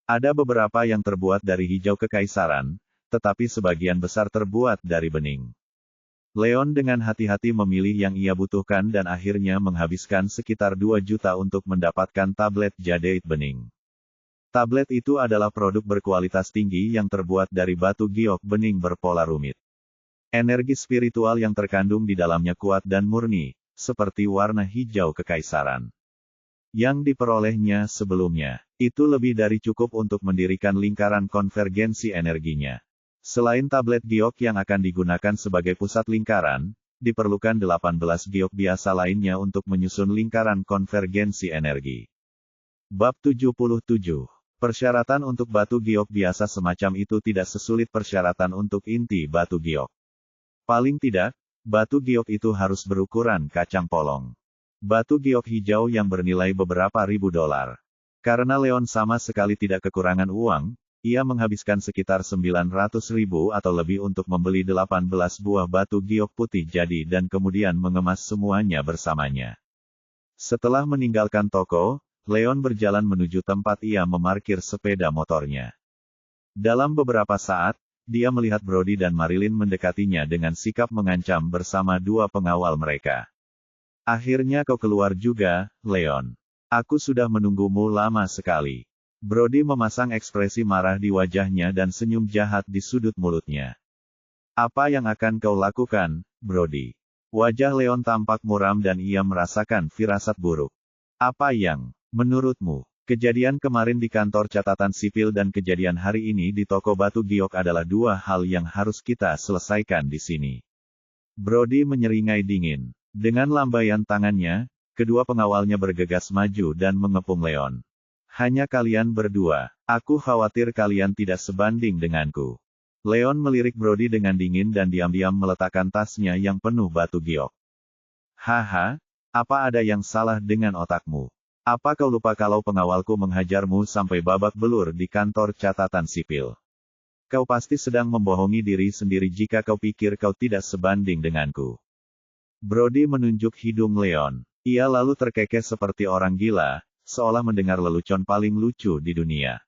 Ada beberapa yang terbuat dari hijau kekaisaran, tetapi sebagian besar terbuat dari bening. Leon dengan hati-hati memilih yang ia butuhkan dan akhirnya menghabiskan sekitar 2 juta untuk mendapatkan tablet Jadeite bening. Tablet itu adalah produk berkualitas tinggi yang terbuat dari batu giok bening berpola rumit. Energi spiritual yang terkandung di dalamnya kuat dan murni, seperti warna hijau kekaisaran. Yang diperolehnya sebelumnya, itu lebih dari cukup untuk mendirikan lingkaran konvergensi energinya. Selain tablet giok yang akan digunakan sebagai pusat lingkaran, diperlukan 18 giok biasa lainnya untuk menyusun lingkaran konvergensi energi. Bab 77. Persyaratan untuk batu giok biasa semacam itu tidak sesulit persyaratan untuk inti batu giok. Paling tidak, batu giok itu harus berukuran kacang polong. Batu giok hijau yang bernilai beberapa ribu dolar. Karena Leon sama sekali tidak kekurangan uang, ia menghabiskan sekitar 900 ribu atau lebih untuk membeli 18 buah batu giok putih jadi dan kemudian mengemas semuanya bersamanya. Setelah meninggalkan toko, Leon berjalan menuju tempat ia memarkir sepeda motornya. Dalam beberapa saat, dia melihat Brody dan Marilyn mendekatinya dengan sikap mengancam bersama dua pengawal mereka. Akhirnya kau keluar juga, Leon. Aku sudah menunggumu lama sekali. Brody memasang ekspresi marah di wajahnya dan senyum jahat di sudut mulutnya. Apa yang akan kau lakukan, Brody? Wajah Leon tampak muram dan ia merasakan firasat buruk. Apa yang, menurutmu, kejadian kemarin di kantor catatan sipil dan kejadian hari ini di toko batu giok adalah dua hal yang harus kita selesaikan di sini. Brody menyeringai dingin. Dengan lambaian tangannya, kedua pengawalnya bergegas maju dan mengepung Leon. Hanya kalian berdua, aku khawatir kalian tidak sebanding denganku. Leon melirik Brody dengan dingin dan diam-diam meletakkan tasnya yang penuh batu giok. Haha, apa ada yang salah dengan otakmu? Apa kau lupa kalau pengawalku menghajarmu sampai babak belur di kantor catatan sipil? Kau pasti sedang membohongi diri sendiri jika kau pikir kau tidak sebanding denganku. Brody menunjuk hidung Leon. Ia lalu terkekeh seperti orang gila, seolah mendengar lelucon paling lucu di dunia.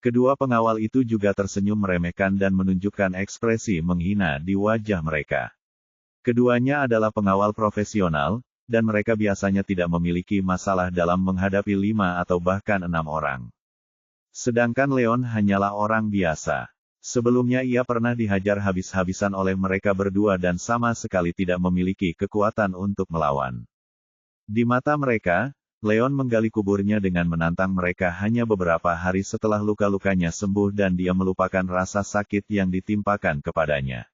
Kedua pengawal itu juga tersenyum meremehkan dan menunjukkan ekspresi menghina di wajah mereka. Keduanya adalah pengawal profesional, dan mereka biasanya tidak memiliki masalah dalam menghadapi 5 atau bahkan 6 orang. Sedangkan Leon hanyalah orang biasa. Sebelumnya ia pernah dihajar habis-habisan oleh mereka berdua dan sama sekali tidak memiliki kekuatan untuk melawan. Di mata mereka, Leon menggali kuburnya dengan menantang mereka hanya beberapa hari setelah luka-lukanya sembuh dan dia melupakan rasa sakit yang ditimpakan kepadanya.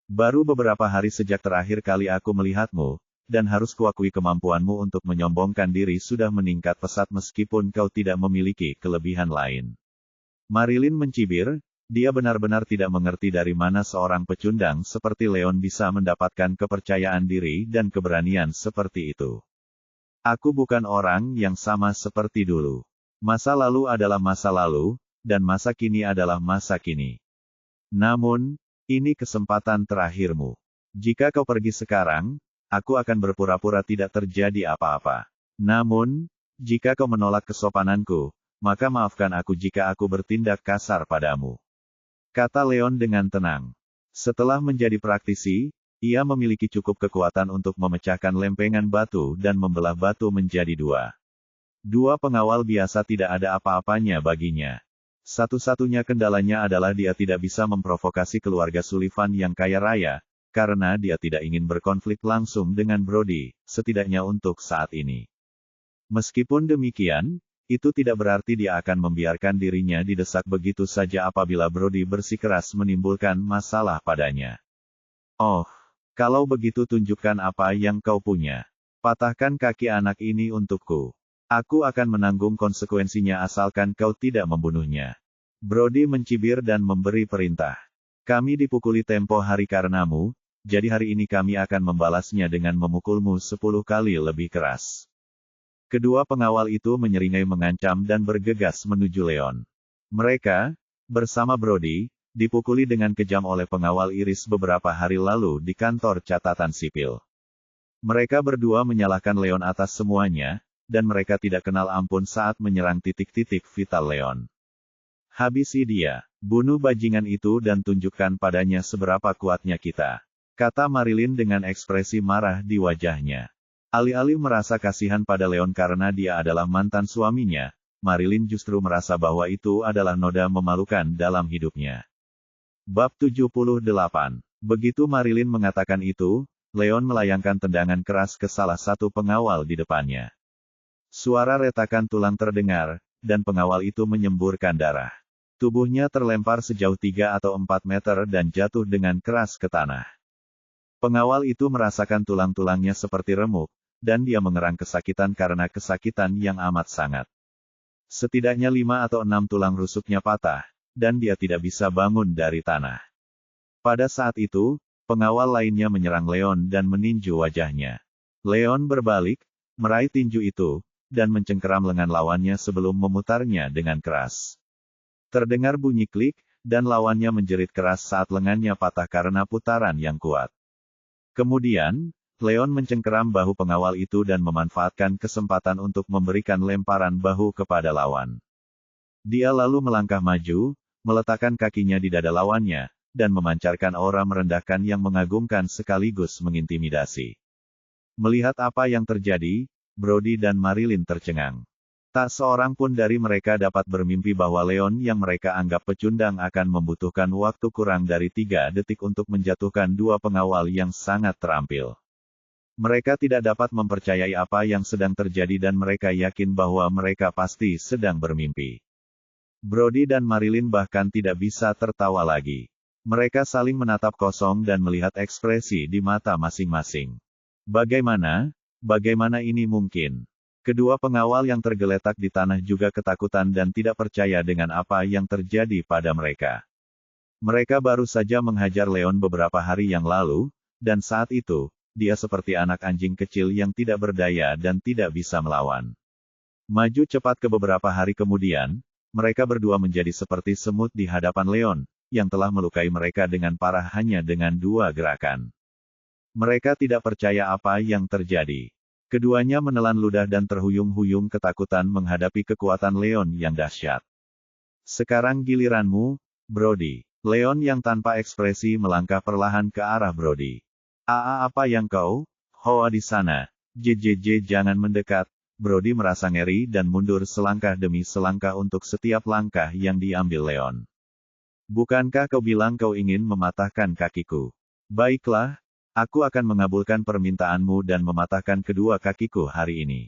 Baru beberapa hari sejak terakhir kali aku melihatmu, dan harus kuakui kemampuanmu untuk menyombongkan diri sudah meningkat pesat meskipun kau tidak memiliki kelebihan lain. Marilyn mencibir, dia benar-benar tidak mengerti dari mana seorang pecundang seperti Leon bisa mendapatkan kepercayaan diri dan keberanian seperti itu. Aku bukan orang yang sama seperti dulu. Masa lalu adalah masa lalu, dan masa kini adalah masa kini. Namun, ini kesempatan terakhirmu. Jika kau pergi sekarang, aku akan berpura-pura tidak terjadi apa-apa. Namun, jika kau menolak kesopananku, maka maafkan aku jika aku bertindak kasar padamu. Kata Leon dengan tenang. Setelah menjadi praktisi, ia memiliki cukup kekuatan untuk memecahkan lempengan batu dan membelah batu menjadi dua. Dua pengawal biasa tidak ada apa-apanya baginya. Satu-satunya kendalanya adalah dia tidak bisa memprovokasi keluarga Sullivan yang kaya raya, karena dia tidak ingin berkonflik langsung dengan Brody, setidaknya untuk saat ini. Meskipun demikian, itu tidak berarti dia akan membiarkan dirinya didesak begitu saja apabila Brody bersikeras menimbulkan masalah padanya. Oh, kalau begitu tunjukkan apa yang kau punya. Patahkan kaki anak ini untukku. Aku akan menanggung konsekuensinya asalkan kau tidak membunuhnya. Brody mencibir dan memberi perintah. Kami dipukuli tempo hari karenamu, jadi hari ini kami akan membalasnya dengan memukulmu 10 kali lebih keras. Kedua pengawal itu menyeringai mengancam dan bergegas menuju Leon. Mereka, bersama Brody, dipukuli dengan kejam oleh pengawal Iris beberapa hari lalu di kantor catatan sipil. Mereka berdua menyalahkan Leon atas semuanya, dan mereka tidak kenal ampun saat menyerang titik-titik vital Leon. Habisi dia, bunuh bajingan itu dan tunjukkan padanya seberapa kuatnya kita. Kata Marilyn dengan ekspresi marah di wajahnya. Alih-alih merasa kasihan pada Leon karena dia adalah mantan suaminya, Marilyn justru merasa bahwa itu adalah noda memalukan dalam hidupnya. Bab 78. Begitu Marilyn mengatakan itu, Leon melayangkan tendangan keras ke salah satu pengawal di depannya. Suara retakan tulang terdengar, dan pengawal itu menyemburkan darah. Tubuhnya terlempar sejauh 3 atau 4 meter dan jatuh dengan keras ke tanah. Pengawal itu merasakan tulang-tulangnya seperti remuk, dan dia mengerang kesakitan karena kesakitan yang amat sangat. Setidaknya 5 atau 6 tulang rusuknya patah, dan dia tidak bisa bangun dari tanah. Pada saat itu, pengawal lainnya menyerang Leon dan meninju wajahnya. Leon berbalik, meraih tinju itu, dan mencengkeram lengan lawannya sebelum memutarnya dengan keras. Terdengar bunyi klik, dan lawannya menjerit keras saat lengannya patah karena putaran yang kuat. Kemudian, Leon mencengkeram bahu pengawal itu dan memanfaatkan kesempatan untuk memberikan lemparan bahu kepada lawan. Dia lalu melangkah maju, meletakkan kakinya di dada lawannya, dan memancarkan aura merendahkan yang mengagumkan sekaligus mengintimidasi. Melihat apa yang terjadi, Brody dan Marilyn tercengang. Tak seorang pun dari mereka dapat bermimpi bahwa Leon yang mereka anggap pecundang akan membutuhkan waktu kurang dari 3 detik untuk menjatuhkan 2 pengawal yang sangat terampil. Mereka tidak dapat mempercayai apa yang sedang terjadi dan mereka yakin bahwa mereka pasti sedang bermimpi. Brody dan Marilyn bahkan tidak bisa tertawa lagi. Mereka saling menatap kosong dan melihat ekspresi di mata masing-masing. Bagaimana ini mungkin? Kedua pengawal yang tergeletak di tanah juga ketakutan dan tidak percaya dengan apa yang terjadi pada mereka. Mereka baru saja menghajar Leon beberapa hari yang lalu, dan saat itu, dia seperti anak anjing kecil yang tidak berdaya dan tidak bisa melawan. Maju cepat ke beberapa hari kemudian, mereka berdua menjadi seperti semut di hadapan Leon, yang telah melukai mereka dengan parah hanya dengan 2 gerakan. Mereka tidak percaya apa yang terjadi. Keduanya menelan ludah dan terhuyung-huyung ketakutan menghadapi kekuatan Leon yang dahsyat. Sekarang giliranmu, Brody. Leon yang tanpa ekspresi melangkah perlahan ke arah Brody. Apa yang kau? Hoa di sana. JJJ jangan mendekat. Brody merasa ngeri dan mundur selangkah demi selangkah untuk setiap langkah yang diambil Leon. Bukankah kau bilang kau ingin mematahkan kakiku? Baiklah, aku akan mengabulkan permintaanmu dan mematahkan kedua kakiku hari ini.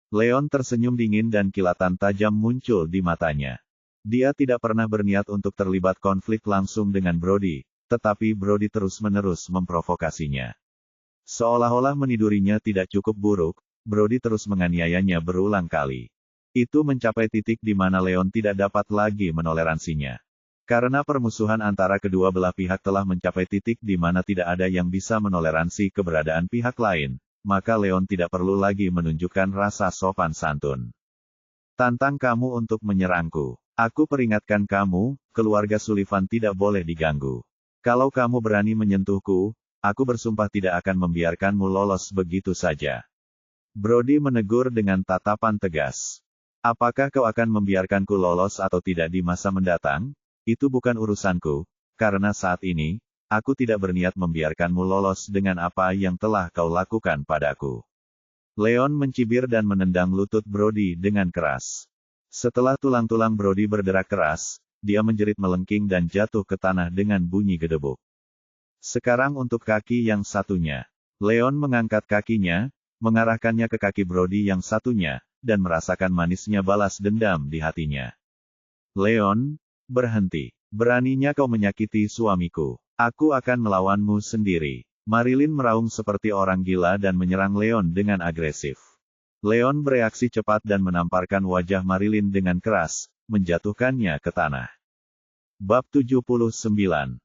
Leon tersenyum dingin dan kilatan tajam muncul di matanya. Dia tidak pernah berniat untuk terlibat konflik langsung dengan Brody, tetapi Brody terus-menerus memprovokasinya. Seolah-olah menidurinya tidak cukup buruk, Brody terus menganiayanya berulang kali. Itu mencapai titik di mana Leon tidak dapat lagi menoleransinya. Karena permusuhan antara kedua belah pihak telah mencapai titik di mana tidak ada yang bisa menoleransi keberadaan pihak lain, maka Leon tidak perlu lagi menunjukkan rasa sopan santun. Tantang kamu untuk menyerangku. Aku peringatkan kamu, keluarga Sullivan tidak boleh diganggu. Kalau kamu berani menyentuhku, aku bersumpah tidak akan membiarkanmu lolos begitu saja. Brody menegur dengan tatapan tegas. Apakah kau akan membiarkanku lolos atau tidak di masa mendatang? Itu bukan urusanku, karena saat ini, aku tidak berniat membiarkanmu lolos dengan apa yang telah kau lakukan padaku. Leon mencibir dan menendang lutut Brody dengan keras. Setelah tulang-tulang Brody berderak keras, dia menjerit melengking dan jatuh ke tanah dengan bunyi gedebuk. Sekarang untuk kaki yang satunya. Leon mengangkat kakinya, mengarahkannya ke kaki Brody yang satunya, dan merasakan manisnya balas dendam di hatinya. Leon, berhenti. Beraninya kau menyakiti suamiku. Aku akan melawanmu sendiri. Marilyn meraung seperti orang gila dan menyerang Leon dengan agresif. Leon bereaksi cepat dan menamparkan wajah Marilyn dengan keras, menjatuhkannya ke tanah. Bab 79.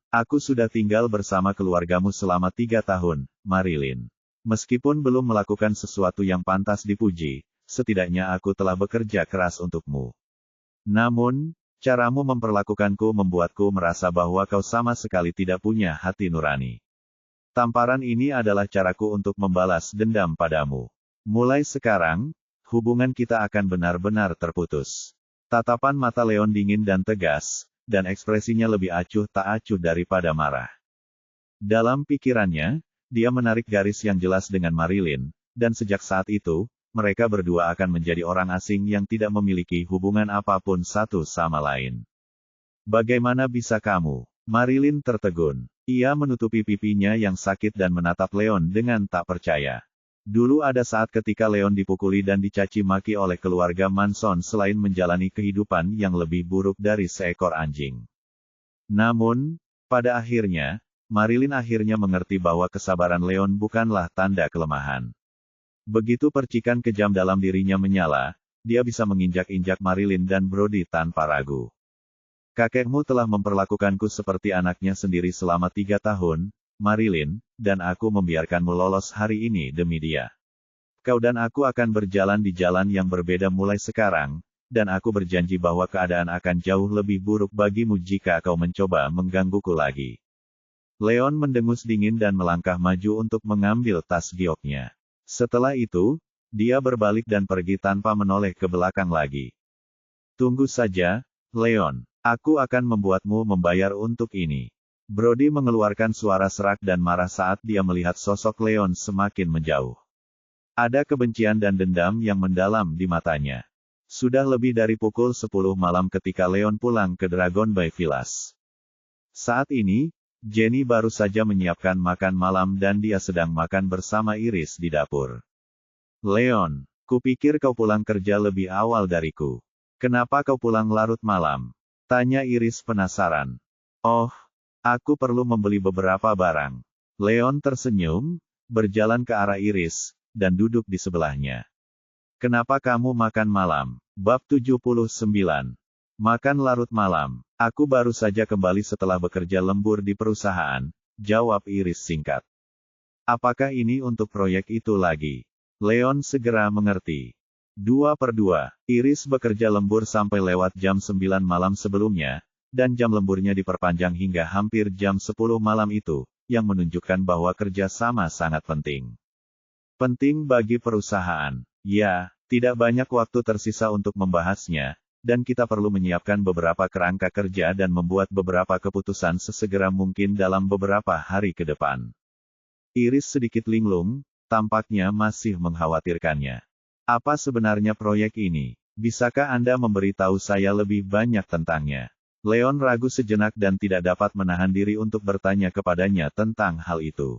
Aku sudah tinggal bersama keluargamu selama 3 tahun, Marilyn. Meskipun belum melakukan sesuatu yang pantas dipuji, setidaknya aku telah bekerja keras untukmu. Namun, caramu memperlakukanku membuatku merasa bahwa kau sama sekali tidak punya hati nurani. Tamparan ini adalah caraku untuk membalas dendam padamu. Mulai sekarang, hubungan kita akan benar-benar terputus. Tatapan mata Leon dingin dan tegas, dan ekspresinya lebih acuh tak acuh daripada marah. Dalam pikirannya, dia menarik garis yang jelas dengan Marilyn, dan sejak saat itu, mereka berdua akan menjadi orang asing yang tidak memiliki hubungan apapun satu sama lain. Bagaimana bisa kamu? Marilyn tertegun. Ia menutupi pipinya yang sakit dan menatap Leon dengan tak percaya. Dulu ada saat ketika Leon dipukuli dan dicaci maki oleh keluarga Manson selain menjalani kehidupan yang lebih buruk dari seekor anjing. Namun, pada akhirnya, Marilyn akhirnya mengerti bahwa kesabaran Leon bukanlah tanda kelemahan. Begitu percikan kejam dalam dirinya menyala, dia bisa menginjak-injak Marilyn dan Brody tanpa ragu. Kakekmu telah memperlakukanku seperti anaknya sendiri selama 3 tahun, Marilyn, dan aku membiarkanmu lolos hari ini demi dia. Kau dan aku akan berjalan di jalan yang berbeda mulai sekarang, dan aku berjanji bahwa keadaan akan jauh lebih buruk bagimu jika kau mencoba menggangguku lagi. Leon mendengus dingin dan melangkah maju untuk mengambil tas gioknya. Setelah itu, dia berbalik dan pergi tanpa menoleh ke belakang lagi. Tunggu saja, Leon. Aku akan membuatmu membayar untuk ini. Brody mengeluarkan suara serak dan marah saat dia melihat sosok Leon semakin menjauh. Ada kebencian dan dendam yang mendalam di matanya. Sudah lebih dari pukul 10 malam ketika Leon pulang ke Dragon Bay Villas. Saat ini, Jenny baru saja menyiapkan makan malam dan dia sedang makan bersama Iris di dapur. Leon, kupikir kau pulang kerja lebih awal dariku. Kenapa kau pulang larut malam? Tanya Iris penasaran. Oh, aku perlu membeli beberapa barang. Leon tersenyum, berjalan ke arah Iris, dan duduk di sebelahnya. Kenapa kamu makan malam? Bab 79. Makan larut malam. Aku baru saja kembali setelah bekerja lembur di perusahaan, jawab Iris singkat. Apakah ini untuk proyek itu lagi? Leon segera mengerti. 2/2, Iris bekerja lembur sampai lewat jam 9 malam sebelumnya, dan jam lemburnya diperpanjang hingga hampir jam 10 malam itu, yang menunjukkan bahwa kerja sama sangat penting. Penting bagi perusahaan. Ya, tidak banyak waktu tersisa untuk membahasnya, dan kita perlu menyiapkan beberapa kerangka kerja dan membuat beberapa keputusan sesegera mungkin dalam beberapa hari ke depan. Iris sedikit linglung, tampaknya masih mengkhawatirkannya. Apa sebenarnya proyek ini? Bisakah Anda memberitahu saya lebih banyak tentangnya? Leon ragu sejenak dan tidak dapat menahan diri untuk bertanya kepadanya tentang hal itu.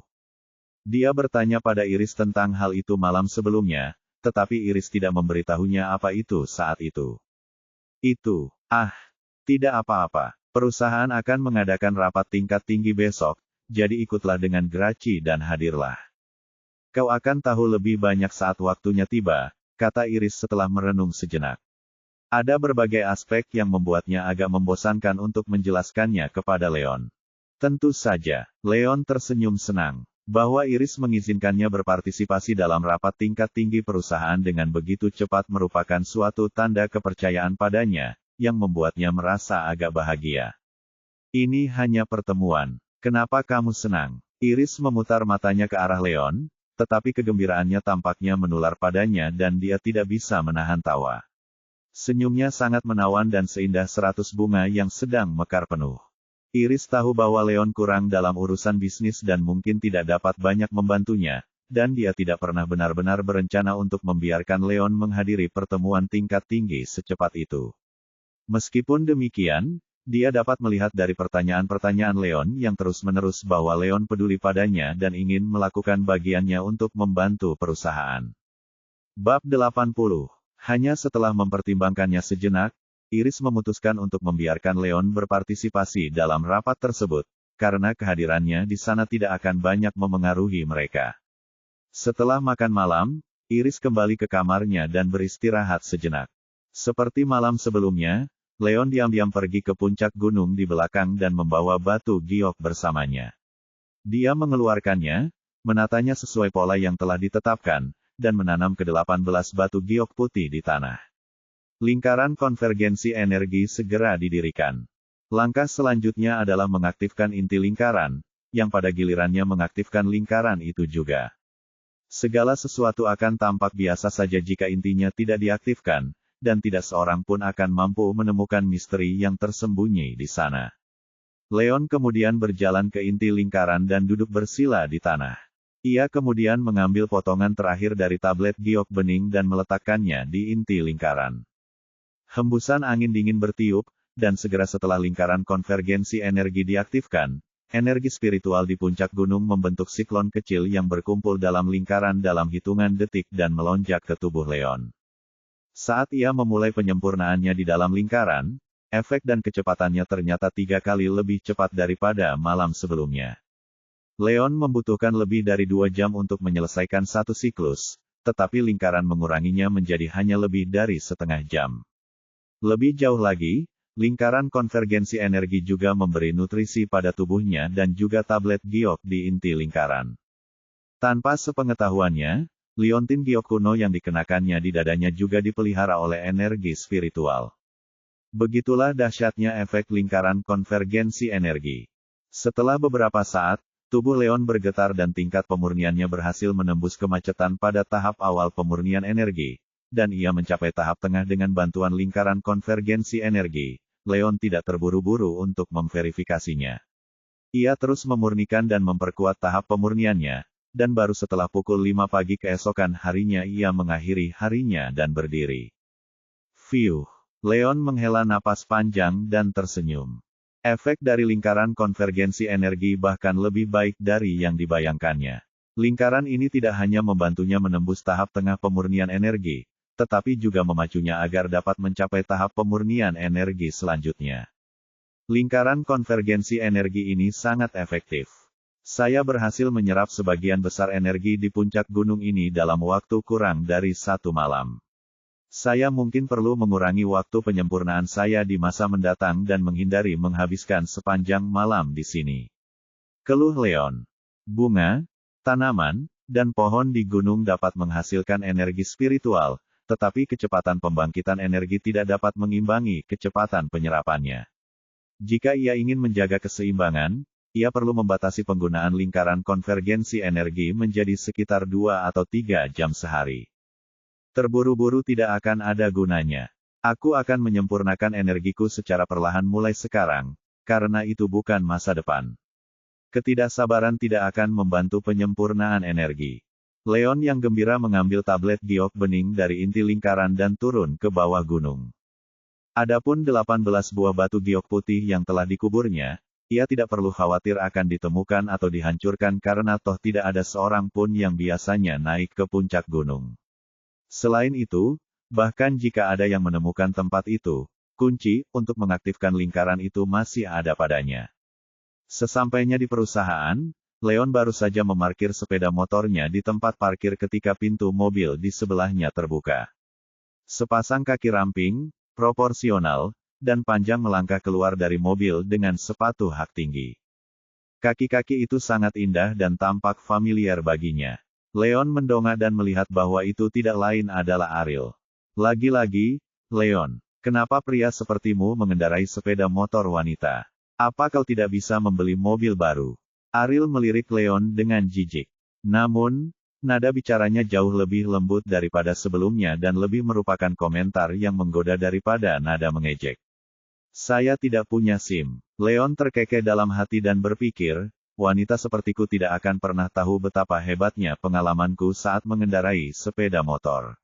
Dia bertanya pada Iris tentang hal itu malam sebelumnya, tetapi Iris tidak memberitahunya apa itu saat itu. Tidak apa-apa. Perusahaan akan mengadakan rapat tingkat tinggi besok, jadi ikutlah dengan Gracie dan hadirlah. Kau akan tahu lebih banyak saat waktunya tiba, kata Iris setelah merenung sejenak. Ada berbagai aspek yang membuatnya agak membosankan untuk menjelaskannya kepada Leon. Tentu saja, Leon tersenyum senang. Bahwa Iris mengizinkannya berpartisipasi dalam rapat tingkat tinggi perusahaan dengan begitu cepat merupakan suatu tanda kepercayaan padanya, yang membuatnya merasa agak bahagia. Ini hanya pertemuan. Kenapa kamu senang? Iris memutar matanya ke arah Leon, tetapi kegembiraannya tampaknya menular padanya dan dia tidak bisa menahan tawa. Senyumnya sangat menawan dan seindah 100 bunga yang sedang mekar penuh. Iris tahu bahwa Leon kurang dalam urusan bisnis dan mungkin tidak dapat banyak membantunya, dan dia tidak pernah benar-benar berencana untuk membiarkan Leon menghadiri pertemuan tingkat tinggi secepat itu. Meskipun demikian, dia dapat melihat dari pertanyaan-pertanyaan Leon yang terus-menerus bahwa Leon peduli padanya dan ingin melakukan bagiannya untuk membantu perusahaan. Bab 80. Hanya setelah mempertimbangkannya sejenak, Iris memutuskan untuk membiarkan Leon berpartisipasi dalam rapat tersebut, karena kehadirannya di sana tidak akan banyak memengaruhi mereka. Setelah makan malam, Iris kembali ke kamarnya dan beristirahat sejenak. Seperti malam sebelumnya, Leon diam-diam pergi ke puncak gunung di belakang dan membawa batu giok bersamanya. Dia mengeluarkannya, menatanya sesuai pola yang telah ditetapkan, dan menanam ke-18 batu giok putih di tanah. Lingkaran konvergensi energi segera didirikan. Langkah selanjutnya adalah mengaktifkan inti lingkaran, yang pada gilirannya mengaktifkan lingkaran itu juga. Segala sesuatu akan tampak biasa saja jika intinya tidak diaktifkan, dan tidak seorang pun akan mampu menemukan misteri yang tersembunyi di sana. Leon kemudian berjalan ke inti lingkaran dan duduk bersila di tanah. Ia kemudian mengambil potongan terakhir dari tablet giok bening dan meletakkannya di inti lingkaran. Hembusan angin dingin bertiup, dan segera setelah lingkaran konvergensi energi diaktifkan, energi spiritual di puncak gunung membentuk siklon kecil yang berkumpul dalam lingkaran dalam hitungan detik dan melonjak ke tubuh Leon. Saat ia memulai penyempurnaannya di dalam lingkaran, efek dan kecepatannya ternyata 3 kali lebih cepat daripada malam sebelumnya. Leon membutuhkan lebih dari 2 jam untuk menyelesaikan satu siklus, tetapi lingkaran menguranginya menjadi hanya lebih dari setengah jam. Lebih jauh lagi, lingkaran konvergensi energi juga memberi nutrisi pada tubuhnya dan juga tablet giok di inti lingkaran. Tanpa sepengetahuannya, liontin giok kuno yang dikenakannya di dadanya juga dipelihara oleh energi spiritual. Begitulah dahsyatnya efek lingkaran konvergensi energi. Setelah beberapa saat, tubuh Leon bergetar dan tingkat pemurniannya berhasil menembus kemacetan pada tahap awal pemurnian energi, dan ia mencapai tahap tengah dengan bantuan lingkaran konvergensi energi. Leon tidak terburu-buru untuk memverifikasinya. Ia terus memurnikan dan memperkuat tahap pemurniannya, dan baru setelah pukul 5 pagi keesokan harinya ia mengakhiri harinya dan berdiri. Fiuh! Leon menghela napas panjang dan tersenyum. Efek dari lingkaran konvergensi energi bahkan lebih baik dari yang dibayangkannya. Lingkaran ini tidak hanya membantunya menembus tahap tengah pemurnian energi, tetapi juga memacunya agar dapat mencapai tahap pemurnian energi selanjutnya. Lingkaran konvergensi energi ini sangat efektif. Saya berhasil menyerap sebagian besar energi di puncak gunung ini dalam waktu kurang dari 1 malam. Saya mungkin perlu mengurangi waktu penyempurnaan saya di masa mendatang dan menghindari menghabiskan sepanjang malam di sini. Keluh Leon. Bunga, tanaman, dan pohon di gunung dapat menghasilkan energi spiritual, tetapi kecepatan pembangkitan energi tidak dapat mengimbangi kecepatan penyerapannya. Jika ia ingin menjaga keseimbangan, ia perlu membatasi penggunaan lingkaran konvergensi energi menjadi sekitar 2 atau 3 jam sehari. Terburu-buru tidak akan ada gunanya. Aku akan menyempurnakan energiku secara perlahan mulai sekarang, karena itu bukan masa depan. Ketidaksabaran tidak akan membantu penyempurnaan energi. Leon yang gembira mengambil tablet giok bening dari inti lingkaran dan turun ke bawah gunung. Adapun 18 buah batu giok putih yang telah dikuburnya, ia tidak perlu khawatir akan ditemukan atau dihancurkan karena toh tidak ada seorang pun yang biasanya naik ke puncak gunung. Selain itu, bahkan jika ada yang menemukan tempat itu, kunci untuk mengaktifkan lingkaran itu masih ada padanya. Sesampainya di perusahaan, Leon baru saja memarkir sepeda motornya di tempat parkir ketika pintu mobil di sebelahnya terbuka. Sepasang kaki ramping, proporsional, dan panjang melangkah keluar dari mobil dengan sepatu hak tinggi. Kaki-kaki itu sangat indah dan tampak familiar baginya. Leon mendongak dan melihat bahwa itu tidak lain adalah Ariel. Lagi-lagi, Leon, kenapa pria sepertimu mengendarai sepeda motor wanita? Apa kau tidak bisa membeli mobil baru? Ariel melirik Leon dengan jijik. Namun, nada bicaranya jauh lebih lembut daripada sebelumnya dan lebih merupakan komentar yang menggoda daripada nada mengejek. Saya tidak punya SIM. Leon terkekeh dalam hati dan berpikir, wanita sepertiku tidak akan pernah tahu betapa hebatnya pengalamanku saat mengendarai sepeda motor.